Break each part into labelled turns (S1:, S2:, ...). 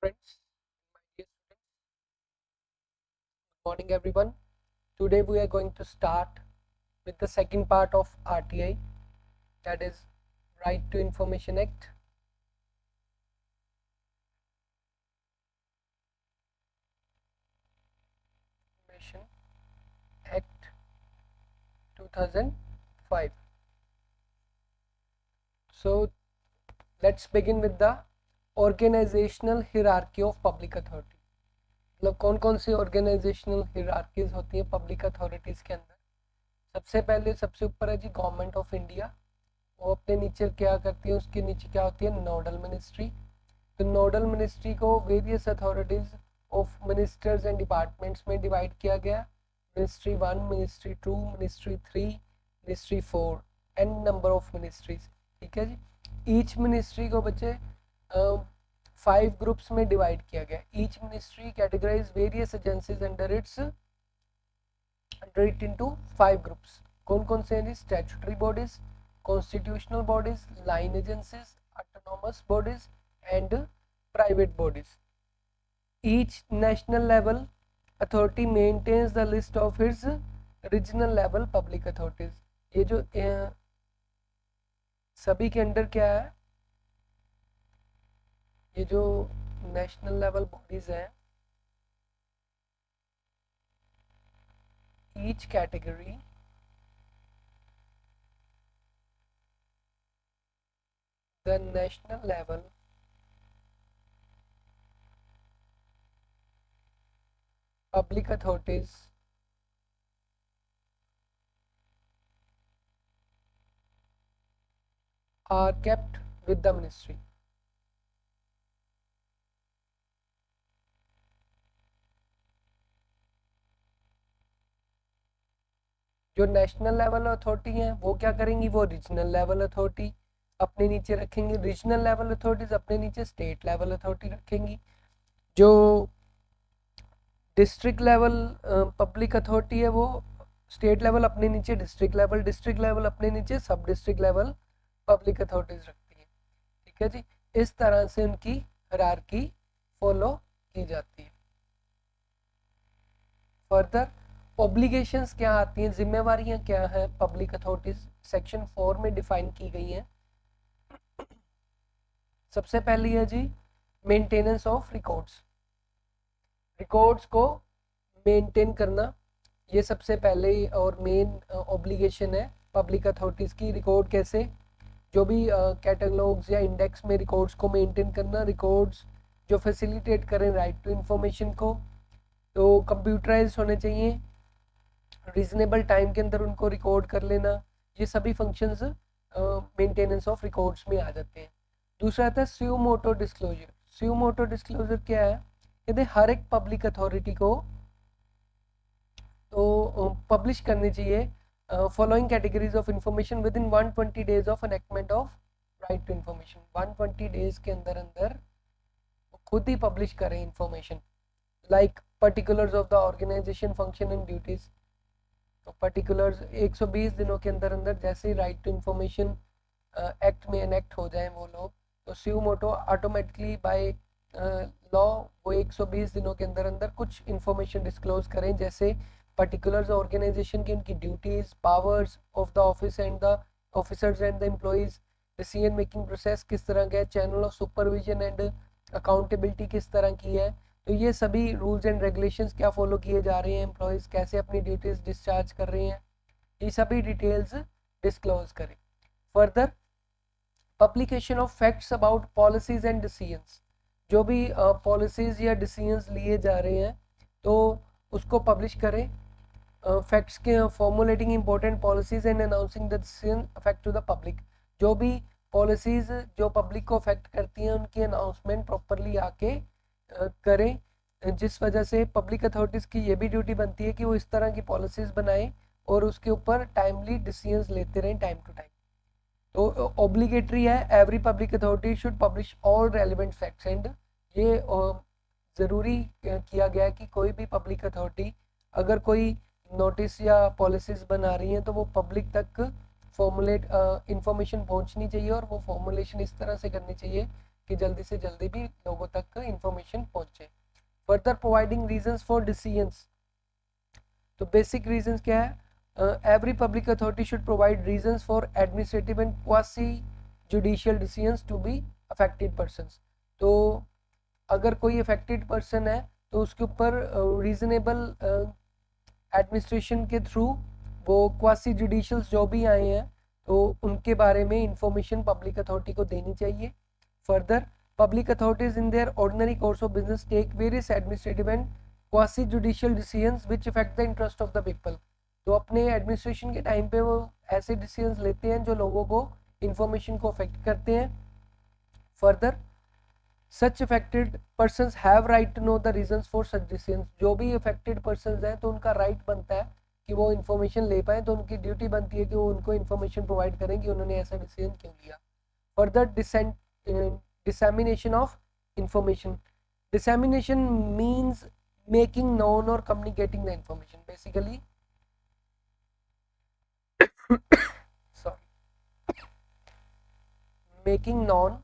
S1: Friends, my dear students, good morning everyone. Today we are going to start with the second part of RTI, that is Right to Information Act. Information Act 2005. So let's begin with the organizational hierarchy of public authority. मतलब कौन कौन सी organisational हियरार्कीज होती है public authorities के अंदर। सबसे पहले सबसे ऊपर है जी गवर्नमेंट ऑफ इंडिया। वो अपने नीचे क्या करती है, उसके नीचे क्या होती है, नोडल मिनिस्ट्री। तो नोडल मिनिस्ट्री को various authorities of ministers and departments में डिवाइड किया गया। Ministry 1, ministry 2, ministry 3, ministry 4 and number of ministries. ठीक है जी। ईच मिनिस्ट्री को बच्चे 5 ग्रुप्स में डिवाइड किया गया। Each ministry categorise various agencies under it into 5 groups. कौन कौन से हैं? Statutory bodies, constitutional bodies, line agencies, autonomous bodies and private bodies. Each national level authority maintains the list of its regional level public authorities. ये जो सभी के under क्या है, ये जो नेशनल लेवल बॉडीज हैं, each category the national level public authorities are kept with the ministry. जो नेशनल लेवल अथॉरिटी हैं वो क्या करेंगी, वो रीजनल लेवल अथॉरिटी अपने नीचे रखेंगी। रीजनल लेवल अथॉरिटीज अपने नीचे स्टेट लेवल अथॉरिटी रखेंगी। जो डिस्ट्रिक्ट लेवल पब्लिक अथॉरिटी है वो स्टेट लेवल अपने नीचे डिस्ट्रिक्ट लेवल अपने नीचे सब डिस्ट्रिक्ट लेवल पब्लिक अथॉरिटीज रखती है। ठीक है जी। इस तरह से उनकी हायरार्की फॉलो की जाती है। फर्दर ऑब्लिगेशंस क्या आती हैं, जिम्मेवारियां क्या हैं पब्लिक अथॉरिटीज, सेक्शन 4 में डिफाइन की गई हैं। सबसे पहली है जी मेंटेनेंस ऑफ रिकॉर्ड्स। रिकॉर्ड्स को मेंटेन करना, ये सबसे पहले और मेन ऑब्लिगेशन है पब्लिक अथॉरिटीज की। रिकॉर्ड कैसे, जो भी कैटलॉग्स या इंडेक्स में रिकॉर्ड्स को मेंटेन करना, रिकॉर्ड्स जो फैसिलिटेट करें राइट टू इंफॉर्मेशन को, तो कंप्यूटराइज होने चाहिए, रीजनेबल टाइम के अंदर उनको रिकॉर्ड कर लेना। ये सभी फंक्शंस मेंटेनेंस ऑफ रिकॉर्ड्स में आ जाते हैं। दूसरा आता है स्यू मोटो डिस्क्लोजर। स्यू मोटो डिस्क्लोजर क्या है, यदि हर एक पब्लिक अथॉरिटी को तो पब्लिश करनी चाहिए following categories of information within 120 days of enactment of right to information. 120 days के अंदर अंदर खुद ही पब्लिश करें information, like particulars of the organisation function and duties. तो पर्टिकुलर्स 120 दिनों के अंदर अंदर जैसे ही राइट टू इंफॉर्मेशन एक्ट में एनेक्ट हो जाए वो लोग, तो suo motu automatically by law वो 120 दिनों के अंदर अंदर कुछ इंफॉर्मेशन डिस्क्लोज करें, जैसे पर्टिकुलर्स ऑर्गेनाइजेशन की उनकी duties, powers of the office and the officers and the employees, decision making process किस तरह का है, channel of supervision and accountability किस तरह की है। तो ये सभी रूल्स एंड रेगुलेशंस क्या फॉलो किए जा रहे हैं, एम्प्लॉयज़ कैसे अपनी ड्यूटीज डिस्चार्ज कर रहे हैं, ये सभी डिटेल्स डिस्क्लोज करें। Further publication of facts about policies and decisions. जो भी पॉलिसीज या डिसीजंस लिए जा रहे हैं तो उसको पब्लिश करें। फैक्ट्स के formulating important policies and announcing the decision affect to the public. जो भी पॉलिसीज जो पब्लिक को अफेक्ट करती हैं उनकी अनाउंसमेंट प्रॉपरली आके करें, जिस वजह से पब्लिक अथॉरिटीज़ की ये भी ड्यूटी बनती है कि वो इस तरह की पॉलिसीज़ बनाएं और उसके ऊपर टाइमली डिसीजंस लेते रहें टाइम टू टाइम। तो ऑब्लिगेटरी है, every public authority should publish all relevant facts. And ये ज़रूरी किया गया है कि कोई भी पब्लिक अथॉरिटी अगर कोई नोटिस या पॉलिसीज़ बना रही हैं तो वो पब्लिक तक फॉर्मुलेट इंफॉर्मेशन पहुंचनी चाहिए, और वो फॉर्मुलेशन इस तरह से करनी चाहिए कि जल्दी से जल्दी भी लोगों तक इंफॉर्मेशन पहुंचे। Further providing reasons for decisions, तो बेसिक रीजंस क्या है? Every public authority should provide reasons for administrative and quasi judicial decisions to be affected persons. तो अगर कोई अफेक्टेड पर्सन है तो उसके ऊपर रीजनेबल एडमिनिस्ट्रेशन के थ्रू वो क्वासी जुडिशियल्स जो भी आए हैं तो उनके बारे में इंफॉर्मेशन पब्लिक अथॉरिटी को देनी चाहिए। Further public authorities in their ordinary course of business take various administrative and quasi judicial decisions which affect the interest of the people. तो अपने एडमिनिस्ट्रेशन के टाइम पे वो ऐसे डिसीजंस लेते हैं जो लोगों को इंफॉर्मेशन को अफेक्ट करते हैं। Further such affected persons have right to know the reasons for such decisions. जो भी अफेक्टेड पर्संस हैं तो उनका राइट बनता है कि वो इन्फॉर्मेशन ले पाए, तो उनकी ड्यूटी बनती है कि वो उनको इन्फॉर्मेशन प्रोवाइड करें कि उन्होंने ऐसा डिसीजन क्यों लिया। Further dissemination of information, dissemination means making known or communicating the information, basically sorry, making known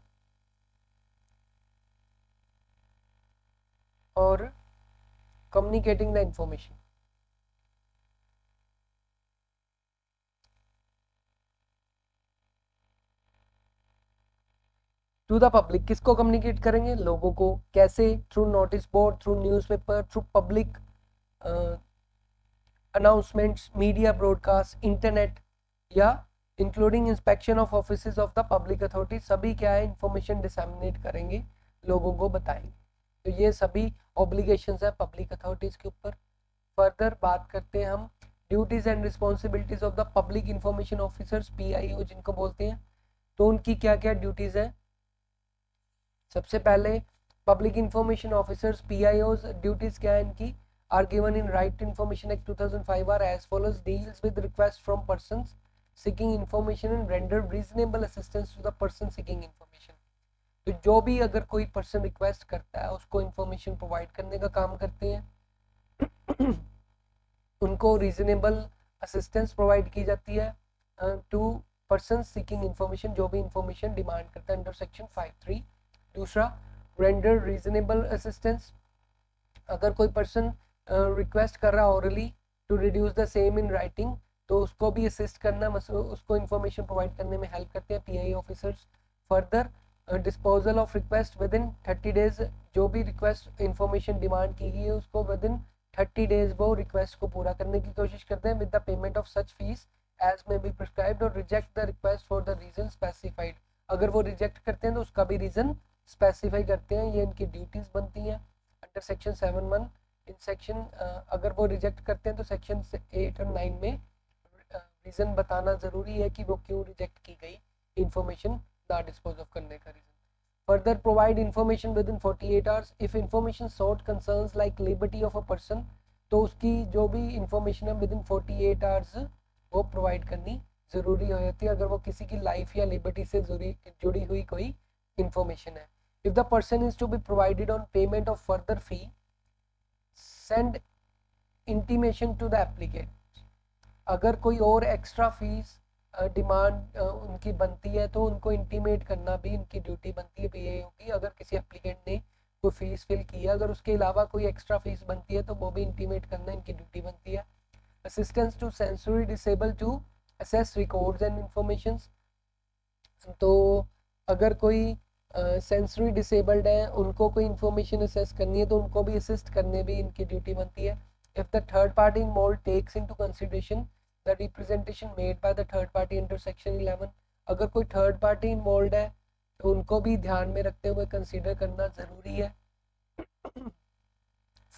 S1: or communicating the information to the public. किसको कम्युनिकेट करेंगे? लोगों को। कैसे? Through notice board, through newspaper, through public announcements, media broadcast, internet, या including inspection of offices of the public authority. सभी क्या है? Information disseminate करेंगे, लोगों को बताएंगे। तो ये सभी ऑब्लिगेशंस है पब्लिक अथॉरिटीज के ऊपर। फर्दर बात करते हैं हम duties and responsibilities of the public information officers, PIO जिनको बोलते हैं। तो उनकी क्या क्या ड्यूटीज है? सबसे पहले public information officers PIOs duties क्या है इनकी? Are given in right to information act 2005 are as follows, deals with request from persons seeking information and render reasonable assistance to the person seeking information. तो जो भी अगर कोई person request करता है उसको इंफॉर्मेशन प्रोवाइड करने का काम करते हैं उनको रीजनेबल असिस्टेंस प्रोवाइड की जाती है टू पर्सन सीकिंग इंफॉर्मेशन, जो भी इंफॉर्मेशन डिमांड करता है अंडर सेक्शन 5(3). दूसरा रेंडर रीजनेबल असिस्टेंस, अगर कोई पर्सन रिक्वेस्ट कर रहा orally to reduce the same in writing तो उसको भी असिस्ट करना, उसको इंफॉर्मेशन प्रोवाइड करने में हेल्प करते हैं PI officers. Further disposal of request within 30 days, जो भी रिक्वेस्ट इंफॉर्मेशन डिमांड की गई है उसको विद इन 30 डेज वो रिक्वेस्ट को पूरा करने की कोशिश करते हैं with the payment of such fees as may be prescribed, और reject the request for the reason specified. अगर वो रिजेक्ट करते हैं तो उसका भी रीजन स्पेसिफाई करते हैं। ये इनकी ड्यूटीज बनती हैं अंडर सेक्शन 7(1). इन सेक्शन अगर वो रिजेक्ट करते हैं तो सेक्शन 8 और 9 में रीजन बताना जरूरी है कि वो क्यों रिजेक्ट की गई इंफॉर्मेशन ना डिस्पोज ऑफ करने का reason. Further provide information within 48 hours if information sought concerns like liberty of a person, तो उसकी जो भी इंफॉर्मेशन है विद इन 48 आवर्स वो प्रोवाइड करनी जरूरी हो जाती है अगर वो किसी की लाइफ या लिबर्टी से जुड़ी हुई कोई इंफॉर्मेशन है। If the person is to be provided on payment of further fee, send intimation to the applicant। अगर कोई और एक्स्ट्रा फीस डिमांड उनकी बनती है तो उनको इंटीमेट करना भी इनकी ड्यूटी बनती है PIO की। अगर किसी एप्लीकेंट ने कोई फीस फिल की है, अगर उसके अलावा कोई एक्स्ट्रा फीस बनती है तो वो भी इंटीमेट करना इनकी ड्यूटी बनती है। Assistance to sensory disable to access records and informations, तो अगर कोई सेंसरी डिसेबल्ड है उनको कोई इंफॉर्मेशन असेस करनी है तो उनको भी असिस्ट करने भी इनकी ड्यूटी बनती है। If the third party involve takes into consideration the representation made by the third party under section 11, अगर कोई थर्ड पार्टी इन्वॉल्व है तो उनको भी ध्यान में रखते हुए कंसीडर करना जरूरी है।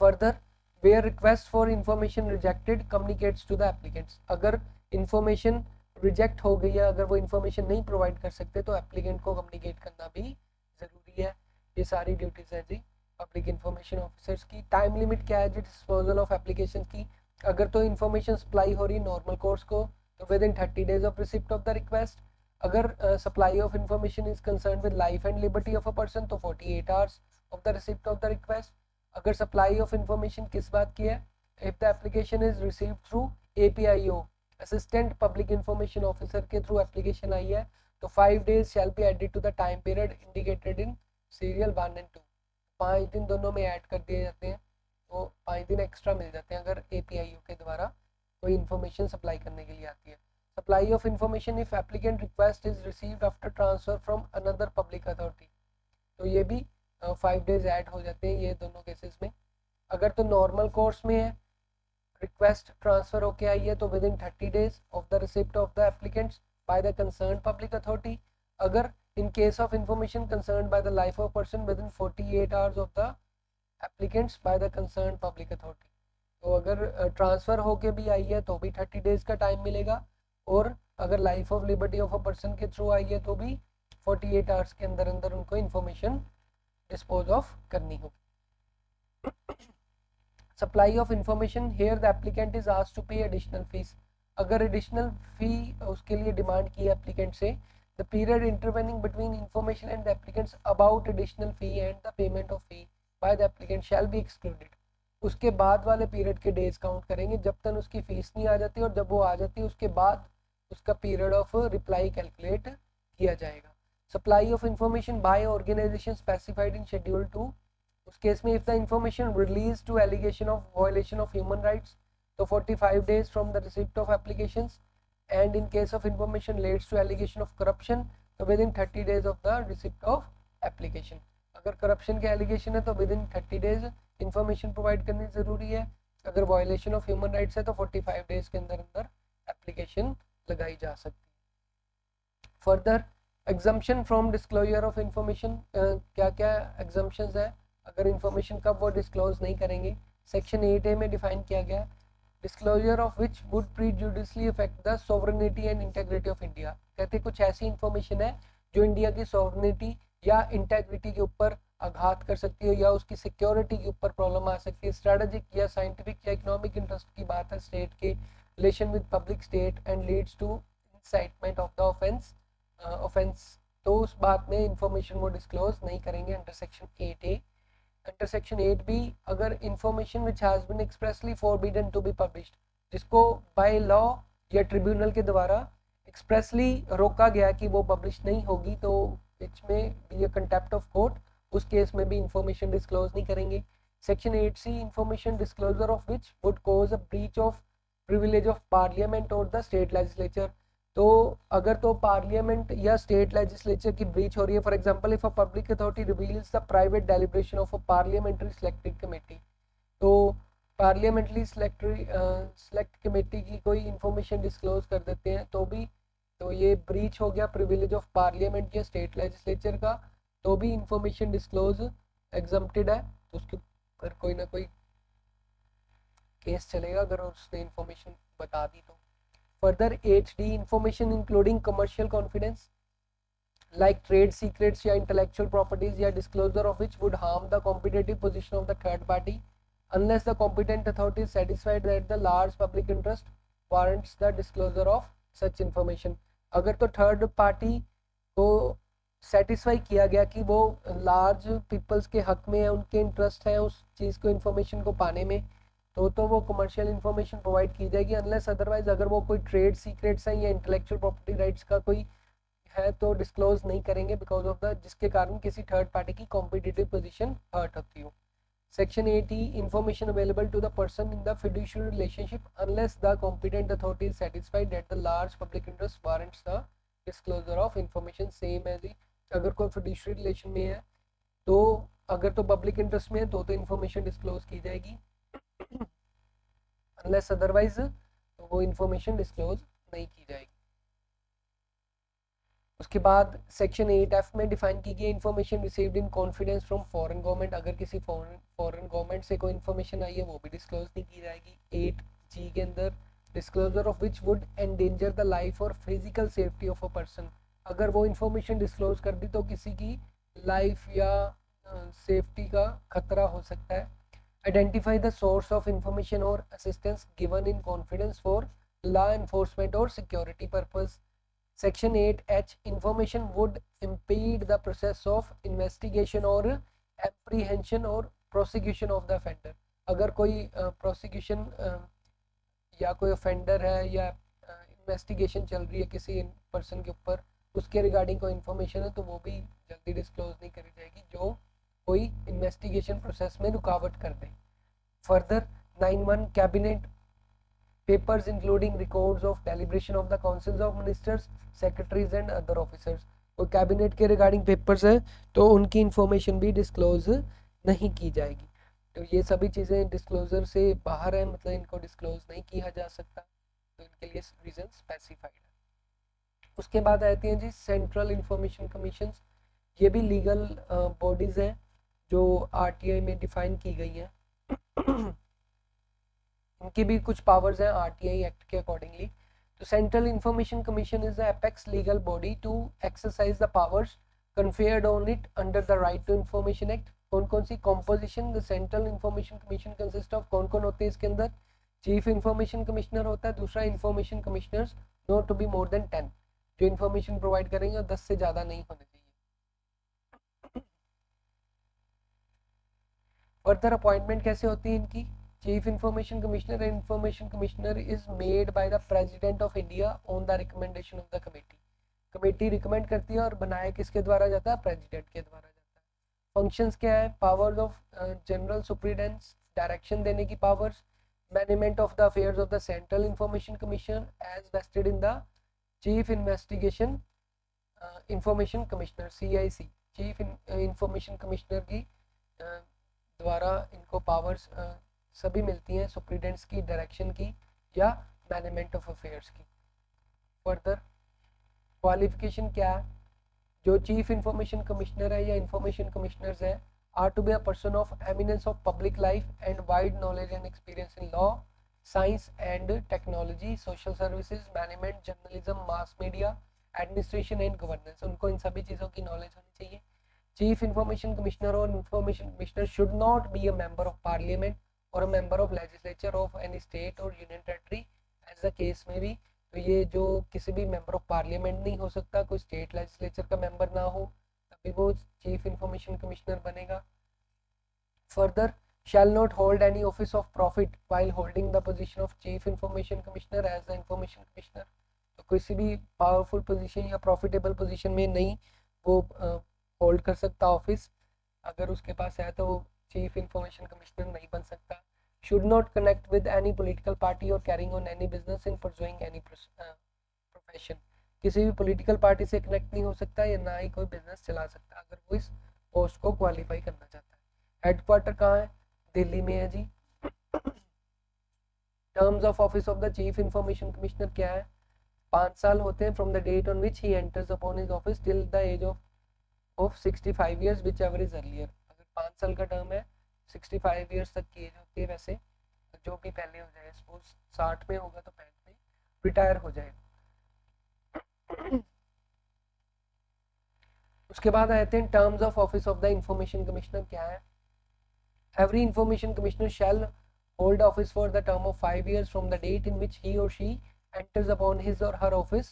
S1: Further where request for information rejected communicates to the applicants, अगर इंफॉर्मेशन रिजेक्ट हो गई है, अगर वो इंफॉर्मेशन नहीं प्रोवाइड कर सकते तो एप्लीकेंट को कम्युनिकेट करना भी जरूरी है। ये सारी ड्यूटीज है जी पब्लिक इंफॉर्मेशन ऑफिसर्स की। टाइम लिमिट क्या है जी डिस्पोजल ऑफ एप्लीकेशन की? अगर तो इंफॉर्मेशन सप्लाई हो रही नॉर्मल कोर्स को तो within 30 days of receipt of the request. अगर supply of information is concern with life and liberty of a person तो 48 hours of the receipt of the request. अगर supply of information किस बात की है? If the application is received through APIO assistant public information officer के through application आई है तो 5 days shall be added to the time period indicated in serial 1 and 2 5 दिन दोनों में ऐड कर दिए जाते हैं, तो 5 दिन एक्स्ट्रा मिल जाते हैं अगर APIO के द्वारा कोई इन्फॉर्मेशन सप्लाई करने के लिए आती है। Supply of information if applicant request is received after transfer from another public authority, तो ये भी 5 डेज ऐड हो जाते हैं ये दोनों केसेस में। अगर तो नॉर्मल कोर्स में है, रिक्वेस्ट ट्रांसफर होके आई है, तो within 30 days of the receipt of the applicants by the concern public authority. अगर in case of information concern by the life of person within 48 hours of the applicants by the concern public authority. तो अगर transfer होके भी आई है तो भी 30 days का time मिलेगा, और अगर life of liberty of a person के थ्रू आई है तो भी 48 आवर्स के अंदर अंदर उनको इन्फॉर्मेशन डिस्पोज ऑफ करनी होगी। Supply of information, here the applicant is asked to pay additional fees. अगर एडिशनल फी उसके लिए डिमांड की है एप्लीकेंट से, the period intervening between information and the applicants about additional fee and the payment of fee by the applicant shall be excluded. उसके बाद वाले period के डेज काउंट करेंगे जब तक उसकी फीस नहीं आ जाती, और जब वो आ जाती है उसके बाद उसका पीरियड ऑफ रिप्लाई कैलकुलेट किया जाएगा। Supply of information by organisation specified in schedule 2, उस केस में if the information release to allegation of violation of human rights, तो 45 days from the receipt of applications, and in case of information leads to allegation of corruption, तो within 30 days of the receipt of application. अगर corruption के allegation है तो within 30 days information provide करनी जरूरी है। अगर violation of human rights है तो 45 डेज के अंदर अंदर एप्लीकेशन लगाई जा सकती है। Further exemption from disclosure of information, क्या क्या एग्जम्पशंस है अगर इंफॉर्मेशन कब वो डिस्क्लोज नहीं करेंगे। सेक्शन 8A में डिफाइन किया गया है, disclosure of which would prejudicially affect the sovereignty and integrity of India. कहते कुछ ऐसी इंफॉर्मेशन है जो इंडिया की सोवरेनिटी या इंटेग्रिटी के ऊपर आघात कर सकती है, या उसकी सिक्योरिटी के ऊपर प्रॉब्लम आ सकती है। स्ट्रेटेजिक या साइंटिफिक या इकोनॉमिक इंटरेस्ट की बात है स्टेट के, relation with public state and leads to incitement of the offence, तो उस बात में इंफॉर्मेशन वो डिस्क्लोज नहीं करेंगे under section 8A। Under section 8B, अगर information which has been expressly forbidden to be published, जिसको बाय लॉ या ट्रिब्यूनल के द्वारा एक्सप्रेसली रोका गया कि वो पब्लिश नहीं होगी, तो इसमें ये कंटेप्ट ऑफ कोर्ट, उस केस में भी इंफॉर्मेशन डिस्क्लोज नहीं करेंगे। Section 8C, information disclosure of which would cause a breach of privilege of parliament और द स्टेट लेजिस्लेचर, तो अगर तो पार्लियामेंट या स्टेट लेजिस्लेचर की ब्रीच हो रही है, for example if a public authority reveals the private deliberation of a parliamentary selected committee, तो पार्लियामेंट्री सिलेक्ट कमेटी की कोई इंफॉर्मेशन डिस्क्लोज कर देते हैं तो भी, तो ये ब्रीच हो गया प्रिविलेज ऑफ पार्लियामेंट या स्टेट लेजिस्लेचर का, तो भी इंफॉर्मेशन डिस्क्लोज एग्जम्प्टेड है, तो उसके ऊपर कोई ना कोई केस चलेगा अगर उसने इंफॉर्मेशन बता दी तो। Further 8D, information including commercial confidence like trade secrets या intellectual properties या disclosure of which would harm the competitive position of the third party unless the competent authority is satisfied that the large public interest warrants the disclosure of such information। अगर तो third party को satisfy किया गया कि वो large peoples के हक में है, उनके इंटरेस्ट है उस चीज़ को इंफॉर्मेशन को पाने में, तो वो कमर्शियल इन्फॉर्मेशन प्रोवाइड की जाएगी। अनलेस अदरवाइज अगर वो कोई ट्रेड सीक्रेट्स हैं या इंटेलेक्चुअल प्रॉपर्टी राइट्स का कोई है तो डिस्क्लोज नहीं करेंगे, बिकॉज ऑफ द जिसके कारण किसी थर्ड पार्टी की कॉम्पिटिटिव पोजीशन हर्ट होती हो। Section 8E, information available to the person in the fiduciary relationship unless the competent authority is satisfied that the large public interest warrants the disclosure of information. Same as अगर कोई fiducial relation में है तो अगर तो public interest में है तो इंफॉर्मेशन डिस्क्लोज की जाएगी, अनलेस अदरवाइज तो वो इंफॉर्मेशन डिस्क्लोज नहीं की जाएगी। उसके बाद सेक्शन 8F में डिफाइन की गई information received in confidence from foreign government, अगर किसी फॉरेन गवर्नमेंट से कोई इंफॉर्मेशन आई है वो भी डिस्क्लोज नहीं की जाएगी। 8G के अंदर disclosure of which would endanger the life और physical safety of a person, अगर वो इंफॉर्मेशन डिस्क्लोज कर दी तो किसी की लाइफ या सेफ्टी का खतरा हो सकता है। Identify the source of information or assistance given in confidence for law enforcement or security purpose। Section 8H, information would impede the process of investigation or apprehension or prosecution of the offender। अगर कोई prosecution या कोई offender है या investigation चल रही है किसी person के ऊपर, उसके रिगार्डिंग कोई information है तो वो भी जल्दी डिस्क्लोज नहीं करी जाएगी जो कोई इन्वेस्टिगेशन प्रोसेस में रुकावट कर दे। Further 9(1) cabinet papers including records of deliberation of the councils of ministers, secretaries and other officers। तो कैबिनेट के रिगार्डिंग पेपर्स है तो उनकी इंफॉर्मेशन भी डिस्क्लोज नहीं की जाएगी। तो ये सभी चीज़ें डिस्क्लोजर से बाहर है, मतलब इनको डिस्क्लोज नहीं किया जा सकता, तो इनके लिए रीजन स्पेसिफाइड है। उसके बाद आती हैं जी सेंट्रल इंफॉर्मेशन कमीशन। ये भी लीगल बॉडीज हैं जो आरटीआई में डिफाइन की गई हैं। इनकी भी कुछ पावर्स हैं आरटीआई एक्ट के अकॉर्डिंगली। तो central information commission is the apex legal body to exercise the powers conferred on it under the right to information act. कौन कौन सी composition the central information commission consist of, कौन कौन होते हैं इसके अंदर? चीफ इंफॉर्मेशन कमिश्नर होता है, दूसरा information commissioners not to be more than 10, जो इन्फॉर्मेशन प्रोवाइड करेंगे और 10 से ज़्यादा नहीं होने चाहिए। फर्दर अपॉइंटमेंट कैसे होती है इनकी? Chief Information Commissioner and Information Commissioner is made by the President of India on the recommendation of the committee। Committee recommend करती है और बनाया किसके द्वारा जाता है? प्रेसिडेंट के द्वारा जाता है। फंक्शंस क्या है? Powers of general superintendence, direction देने की powers, management of the affairs of the central information commission as vested in the chief investigation information commissioner CIC। Chief information commissioner की द्वारा इनको पावर्स सभी मिलती हैं, सुप्रीडेंट्स की, डायरेक्शन की या मैनेजमेंट ऑफ अफेयर्स की। फर्दर क्वालिफिकेशन क्या है? जो चीफ इंफॉर्मेशन कमिश्नर है या इंफॉर्मेशन कमिश्नर्स है are to be a person of eminence of public life and wide knowledge and experience in law, science and technology, social services, management, journalism, mass media, administration and governance. उनको इन सभी चीज़ों की knowledge होनी चाहिए। Chief information commissioner और information commissioner should not be a member of parliament और a member of legislature of any state और union territory as the case में भी। तो ये जो किसी भी मेंबर ऑफ पार्लियामेंट नहीं हो सकता, कोई स्टेट लेजिस्लेचर का मेंबर ना हो, तभी वो चीफ इंफॉर्मेशन कमिश्नर बनेगा। Further shall not hold any office of profit while holding the position of chief information commissioner as the information commissioner। तो किसी भी पावरफुल पोजीशन या प्रॉफिटेबल पोजीशन में नहीं वो होल्ड कर सकता ऑफिस, अगर उसके पास है तो चीफ इंफॉर्मेशन कमिश्नर नहीं बन सकता। Should not connect with any political party और carrying on any business in pursuing any profession. किसी भी पॉलिटिकल पार्टी से कनेक्ट नहीं हो सकता या ना ही कोई बिजनेस चला सकता अगर वो इस पोस्ट को क्वालिफाई करना चाहता है। हेडक्वार्टर कहाँ है? दिल्ली में है जी। Terms of office of the chief information commissioner क्या है? 5 साल होते हैं from the date on which he enters upon his office till the age of 65 years whichever is earlier. अगर 5 साल का टर्म है, 65 years तक की एज होती है, वैसे जो भी पहले हो जाए, सपोज 60 में होगा तो 65 में रिटायर हो जाएगा। उसके बाद आते हैं terms of office of the information commissioner क्या है? Every information commissioner shall hold office for the term of 5 years from the date in which he or she enters upon his or her office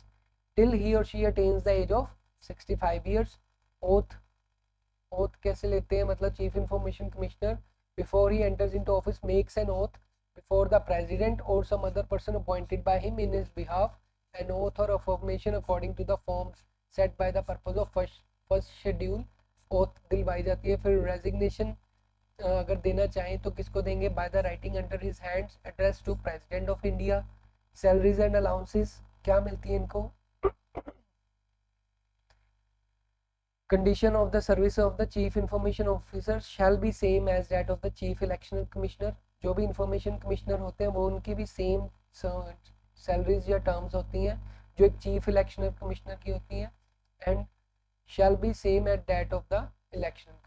S1: till he or she attains the age of 65 years। oath कैसे लेते हैं? मतलब chief information commissioner before he enters into office makes an oath before the president or some other person appointed by him in his behalf, an oath or affirmation according to the forms set by the purpose of first schedule। oath दिलवाई जाती है। फिर resignation अगर देना चाहें तो किसको देंगे? By the writing under his hands address to president of India. Salaries and allowances क्या मिलती है इनको? Condition of the service of the chief information officer shall be same as that of the chief election commissioner. जो भी information commissioner होते हैं वो उनकी भी सेम सैलरीज या टर्म्स होती हैं जो एक चीफ इलेक्शन कमिश्नर की होती हैं, and shall be same at that of the election.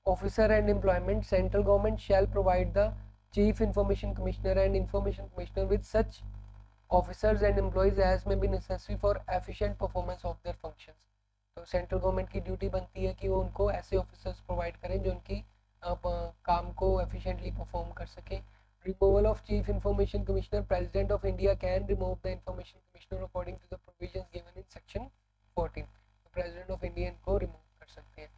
S1: Officer and employment, central government shall provide the chief information commissioner and information commissioner with such officers and employees as may be necessary for efficient performance of their functions। तो central government की duty बनती है कि वो उनको ऐसे officers provide करें जो उनकी काम को एफिशिएंटली परफॉर्म कर सके। Removal of chief information commissioner, president of India can remove the information commissioner according to the provisions given in section 14। तो प्रेसिडेंट ऑफ इंडिया इनको रिमूव कर सकते हैं।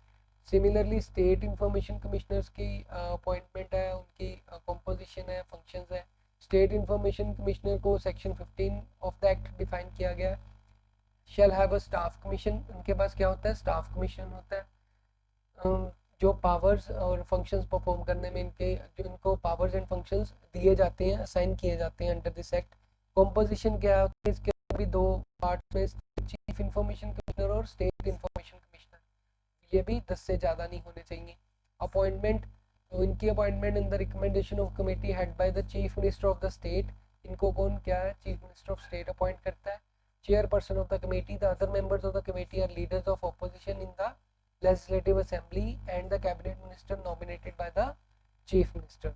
S1: सिमिलरली स्टेट इंफॉर्मेशन कमिश्नर्स की अपॉइंटमेंट है, उनकी कंपोजिशन है, फंक्शंस है। स्टेट इंफॉर्मेशन कमिश्नर को section 15 of the act define किया गया है। shall have a staff commission, उनके पास क्या होता है, स्टाफ कमीशन होता है। जो पावर्स और फंक्शंस परफॉर्म करने में इनके, जो इनको पावर्स एंड फंक्शंस दिए जाते हैं, असाइन किए जाते हैं अंडर दिस एक्ट। कॉम्पोजिशन क्या होती है इसके भी दो पार्ट में, चीफ इंफॉर्मेशन कमिश्नर और स्टेट इंफॉर्मेशन कमिश्नर, ये भी 10 से ज़्यादा नहीं होने चाहिए। अपॉइंटमेंट, तो इनकी appointment in the recommendation of committee head by the chief minister of the state. इनको कौन क्या है, chief minister of state appoint करता है। Chairperson of the committee, the other members of the committee are leaders of opposition in the legislative assembly and the cabinet minister nominated by the chief minister.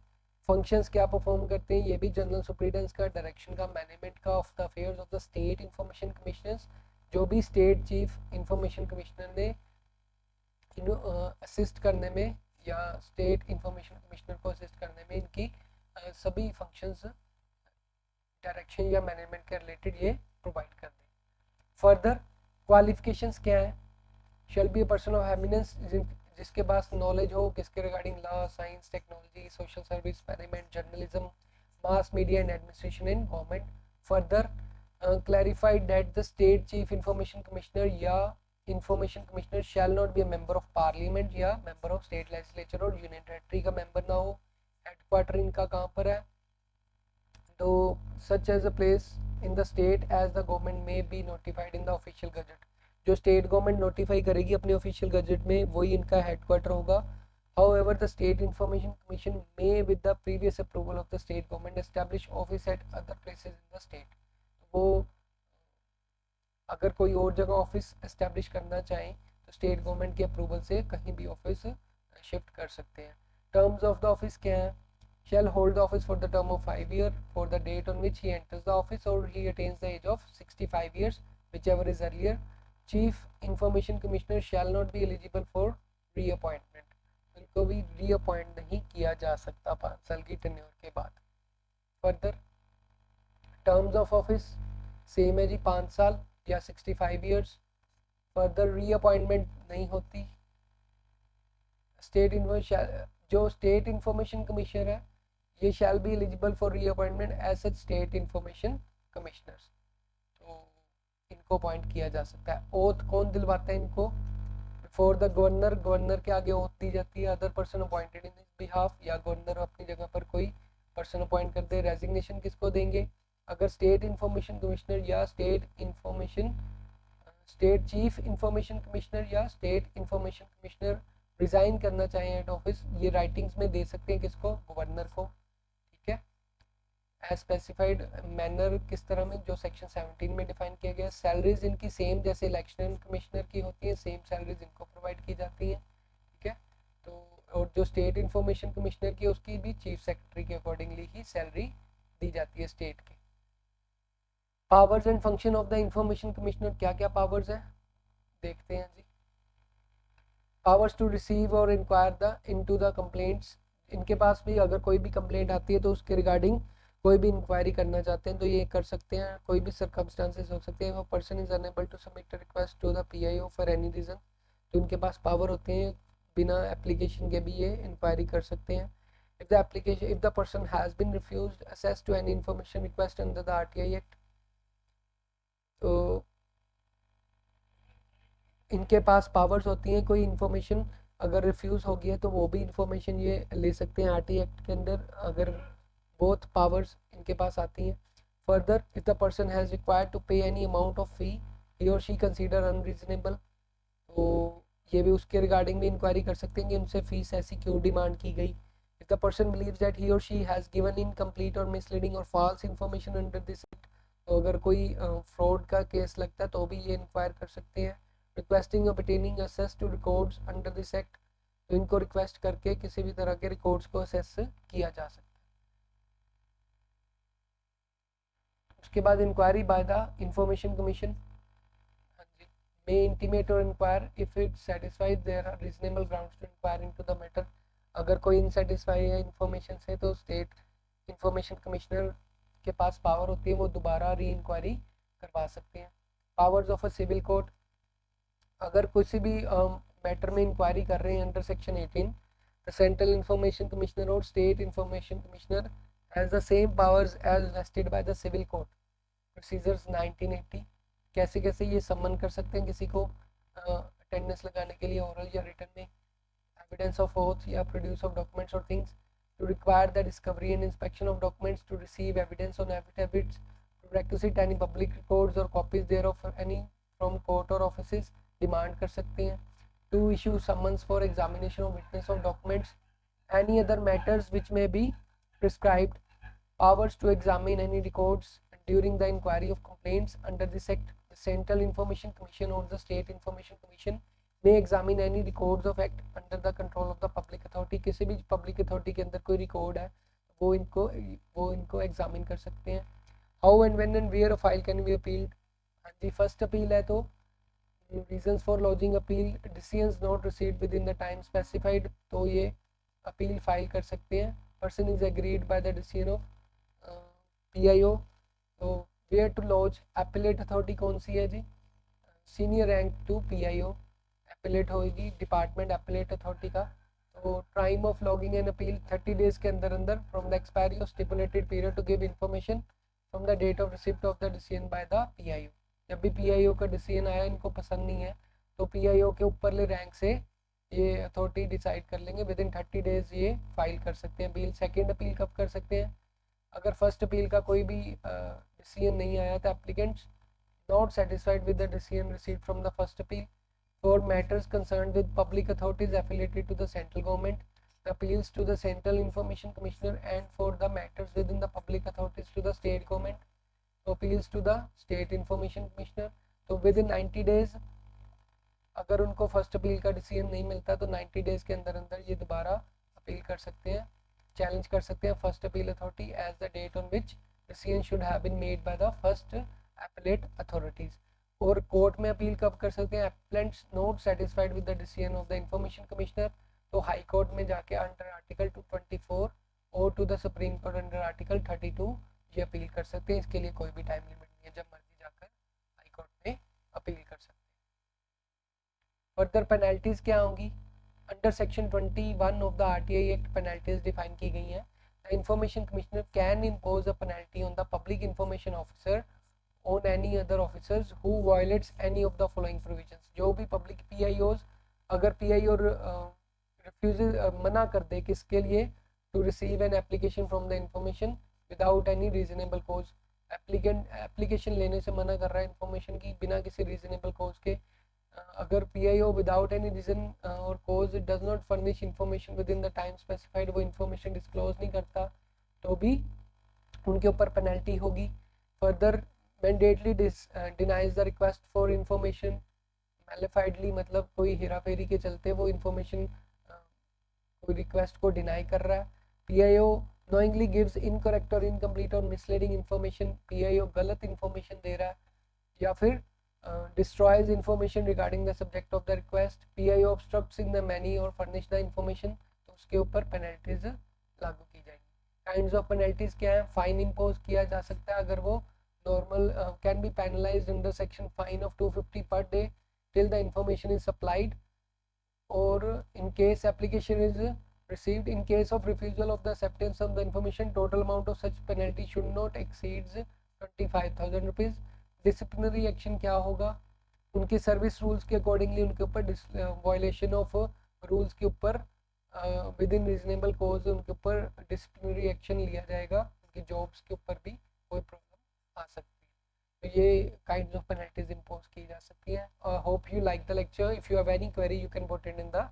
S1: Functions क्या perform करते हैं, ये भी general सुप्रीडेंस का, direction का, management का of the affairs of the state information commissioners. जो भी स्टेट चीफ इंफॉर्मेशन कमिश्नर ने असिस्ट करने में या स्टेट इंफॉर्मेशन कमिश्नर को असिस्ट करने में, इनकी सभी फंक्शंस डायरेक्शन या मैनेजमेंट के रिलेटेड ये प्रोवाइड कर दें। फर्दर क्वालिफिकेशंस क्या है, shall be a person of eminence, जिसके पास नॉलेज हो किसके regarding law, science, technology, social service, management, journalism, mass media and administration in government. Further clarified that the state chief information commissioner या information commissioner shall not be a member of parliament या member of state legislature और union territory का member ना हो। headquarter इनका कहाँ पर है, तो such as a place in the state as the government may be notified in the official gazette, जो state government notify करेगी अपने official gazette में वही इनका headquarter होगा। However, the State Information Commission may, with the previous approval of the state government, establish office at other places in the state। वो अगर कोई और जगह ऑफिस एस्टेब्लिश करना चाहें तो स्टेट गवर्नमेंट के अप्रूवल से कहीं भी ऑफिस शिफ्ट कर सकते हैं। टर्म्स ऑफ द ऑफिस क्या है, shall hold the office for the term of 5 year for the date on which he enters the office और he attains the age of 65 years whichever is earlier। Chief information commissioner shall not be eligible for reappointment, उनको भी reappoint नहीं किया जा सकता 5 साल की tenure के बाद। Further terms of office same है जी, 5 साल या 65 ईयर्स। फर्दर रीअपॉइंटमेंट नहीं होती। स्टेट जो स्टेट इंफॉर्मेशन कमिश्नर है ये shall be eligible for reappointment as such state information commissioners, तो इनको अपॉइंट किया जा सकता है। ओथ कौन दिलवाता है इनको, फॉर द गवर्नर, गवर्नर के आगे ओथ दी जाती है, other person appointed in his behalf, या गवर्नर अपनी जगह पर कोई पर्सन अपॉइंट करते हैं। रेजिग्नेशन किसको देंगे, अगर स्टेट इंफॉर्मेशन कमिश्नर या स्टेट चीफ इंफॉर्मेशन कमिश्नर या स्टेट इंफॉर्मेशन कमिश्नर रिजाइन करना चाहें हेड ऑफिस, ये राइटिंग्स में दे सकते हैं किसको, गवर्नर को। ठीक है, एज स्पेसिफाइड मैनर किस तरह में, जो सेक्शन 17 में डिफाइन किया गया। सैलरीज इनकी सेम जैसे इलेक्शन कमिश्नर की होती है, सेम सैलरीज इनको प्रोवाइड की जाती है। ठीक है, तो और जो स्टेट इंफॉर्मेशन कमिश्नर की उसकी भी चीफ सेक्रेटरी के अकॉर्डिंगली ही सैलरी दी जाती है स्टेट की। Powers and function of the information commissioner, क्या क्या पावर्स है देखते हैं जी। Powers to receive or inquire the into the complaints, इनके पास भी अगर कोई भी कंप्लेंट आती है तो उसके रिगार्डिंग कोई भी इंक्वायरी करना चाहते हैं तो ये कर सकते हैं। कोई भी सर्कमस्टांसेस हो सकते हैं, वो person is unable to submit request to the PIO for any reason, तो उनके पास पावर होते हैं, बिना एप्लीकेशन के भी ये इंक्वायरी कर सकते हैं। if the person has been refused access to any information request under the RTI Act, तो इनके पास पावर्स होती हैं, कोई इन्फॉर्मेशन अगर रिफ्यूज़ हो गया तो वो भी इंफॉर्मेशन ये ले सकते हैं RTI एक्ट के अंदर, अगर बोथ पावर्स इनके पास आती हैं। Further if the person has required to pay any amount of fee he or she consider unreasonable, तो ये भी उसके रिगार्डिंग भी इंक्वायरी कर सकते हैं कि उनसे फीस ऐसी क्यों डिमांड की गई। If the person believes that he or she has given incomplete or misleading or false information under this act, तो अगर कोई फ्रॉड का केस लगता है तो भी ये इंक्वायर कर सकते हैं। Requesting obtaining access to records under this act, तो इनको रिक्वेस्ट करके किसी भी तरह के रिकॉर्ड्स को असेस किया जा सकता है। उसके बाद inquiry by the information commission, हाँ जी, may intimate or inquire if it satisfies there are reasonable grounds to inquire into the matter, अगर कोई इनसेटिस्फाई है इंफॉर्मेशन से तो स्टेट इंफॉर्मेशन कमिश्नर के पास पावर होती है, वो दोबारा री इंक्वायरी करवा सकते हैं। Powers of a civil court, अगर किसी भी मैटर में इंक्वायरी कर रहे हैं under section 18, the central information commissioner और state information commissioner has the same powers as vested by the civil code procedures 1980। कैसे कैसे ये समन कर सकते हैं किसी को अटेंडेंस लगाने के लिए ओरल या रिटन में, एविडेंस ऑफ ओथ या प्रोड्यूस ऑफ डॉक्यूमेंट्स और things, to require the discovery and inspection of documents, to receive evidence on affidavits, to requisite any public records or copies thereof any from court or offices, demand कर सकते हैं, to issue summons for examination of witness of documents, any other matters which may be prescribed, powers to examine any records during the inquiry of complaints under this act. The Central Information Commission or the State Information Commission may examine any records of act under the control of the public authority. किसी भी public authority के अंदर कोई record है वो इनको examine कर सकते हैं. How and when and where a file can be appealed. हाँ जी, first appeal है तो reasons for lodging appeal, decisions not received within the time specified, तो ये appeal file कर सकते हैं. Person is agreed by the decision of PIO. तो where to lodge, appellate authority कौन सी है जी, senior rank to PIO, appellate होगी डिपार्टमेंट appellate अथॉरिटी का. तो time of lodging and appeal 30 days के अंदर अंदर from the expiry of stipulated period to give information from the date of receipt of the decision by the PIO. जब भी PIO का decision आया इनको पसंद नहीं है तो PIO के ऊपरले रैंक से ये अथॉरिटी डिसाइड कर लेंगे, विद इन 30 डेज ये फाइल कर सकते हैं अपील. सेकेंड अपील कब कर सकते हैं, अगर फर्स्ट अपील का कोई भी डिसीजन नहीं आया तो applicants not satisfied with the decision received from the first appeal for matters concerned with public authorities affiliated to the central government, the appeals to the Central Information Commissioner, and for the matters within the public authorities to the state government, appeals to the State Information Commissioner. तो within 90 days अगर उनको first appeal का decision नहीं मिलता तो 90 days के अंदर अंदर ये दोबारा अपील कर सकते हैं, चैलेंज कर सकते हैं first appeal authority as the date on which decision should have been made by the first appellate authorities. और कोर्ट में अपील कब कर सकते हैं, applicants not satisfied with the decision of the information commissioner, तो हाई कोर्ट में जाके under article 224 or to the supreme court under article 32 ये अपील कर सकते हैं. इसके लिए कोई भी टाइम लिमिट नहीं है, जब मर्जी जाकर हाई कोर्ट में अपील कर सकते हैं. फर्दर पेनल्टीज क्या होंगी, under section 21 of the RTI act penalties define की गई हैं. The information commissioner can impose a penalty on the public information officer on any other officers who violates any of the following provisions. जो भी public PIOs अगर PIO refuses मना कर दे किसके लिए, to receive an application from the information without any reasonable cause, application लेने से मना कर रहा है information की बिना किसी reasonable cause के, अगर PIO without any reason or cause it does not furnish information within the time specified, वो information disclose नहीं करता तो भी उनके ऊपर penalty होगी. Further mandately denies the request for information malafidely, मतलब कोई हेरा फेरी के चलते वो information कोई request को deny कर रहा है. PIO knowingly gives incorrect or incomplete or misleading information, PIO गलत information दे रहा है या फिर destroys information regarding the subject of the request, PIO obstructs in the many or furnish the information, तो उसके ऊपर penalties लागू की जाएगी. Kinds of penalties क्या है, फाइन impose किया जा सकता है अगर वो normal can be penalized under section fine of 250 per day till the information is supplied, or in case application is received, in case of refusal of the acceptance of the information, total amount of such penalty should not exceeds 25,000 rupees. disciplinary action क्या होगा, उनके service rules के accordingly उनके ऊपर violation of rules के ऊपर with in reasonable कोज उनके ऊपर डिसिप्लिनरी एक्शन लिया जाएगा, उनकी जॉब्स के ऊपर भी कोई प्रॉब्लम आ सकती है. तो ये काइंड्स ऑफ पेनल्टीज इंपोज की जा सकती है. Hope you like the lecture. If you have any query you can put it in the